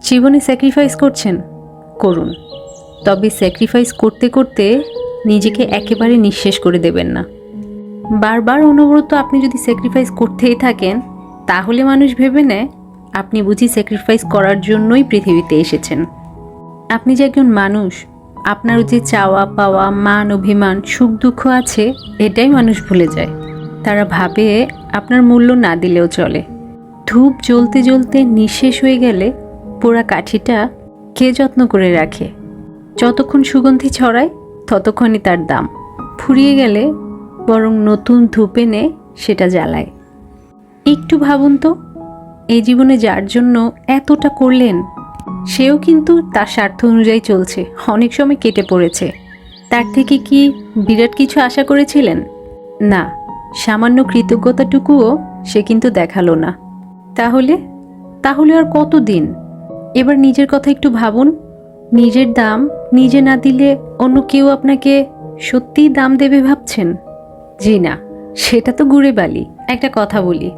জীবনে স্যাক্রিফাইস করছেন, করুন। তবে স্যাক্রিফাইস করতে করতে নিজেকে একেবারে নিঃশেষ করে দেবেন না। বারবার অনবরত আপনি যদি স্যাক্রিফাইস করতেই থাকেন, তাহলে মানুষ ভেবে নেয় আপনি বুঝি স্যাক্রিফাইস করার জন্যই পৃথিবীতে এসেছেন। আপনি যে একজন মানুষ, আপনারও যে চাওয়া পাওয়া, মান অভিমান, সুখ দুঃখ আছে, এটাই মানুষ ভুলে যায়। তারা ভাবে আপনার মূল্য না দিলেও চলে। ধূপ জ্বলতে জ্বলতে নিঃশেষ হয়ে গেলে পোড়া কাঠিটা কে যত্ন করে রাখে? যতক্ষণ সুগন্ধি ছড়ায় ততক্ষণই তার দাম। ফুরিয়ে গেলে বরং নতুন ধূপ এনে সেটা জ্বালায়। একটু ভাবুন তো, এই জীবনে যার জন্য এতটা করলেন, সেও কিন্তু তার স্বার্থ অনুযায়ী চলছে, অনেক সময় কেটে পড়েছে। তার থেকে কি বিরাট কিছু আশা করেছিলেন? না, সামান্য কৃতজ্ঞতাটুকুও সে কিন্তু দেখালো না। তাহলে তাহলে আর কতদিন? এবার নিজের কথা একটু ভাবুন। নিজের দাম নিজে না দিলে অন্য কেউ আপনাকে সত্যিই দাম দেবে ভাবছেন? জি না, সেটা তো গুড়ে বালি। একটা কথা বলি,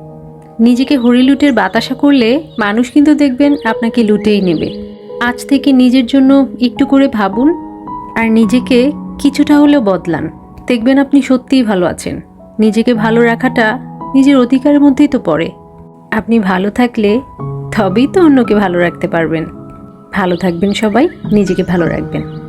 নিজেকে হরিলুটের বাতাসা করলে মানুষ কিন্তু দেখবেন আপনাকে লুটেই নেবে। আজ থেকে নিজের জন্য একটু করে ভাবুন আর নিজেকে কিছুটা হলেও বদলান। দেখবেন আপনি সত্যিই ভালো আছেন। নিজেকে ভালো রাখাটা নিজের অধিকারের মধ্যেই তো পড়ে। আপনি ভালো থাকলে তবেই তো অন্যকে ভালো রাখতে পারবেন। ভালো থাকবেন সবাই, নিজেকে ভালো রাখবেন।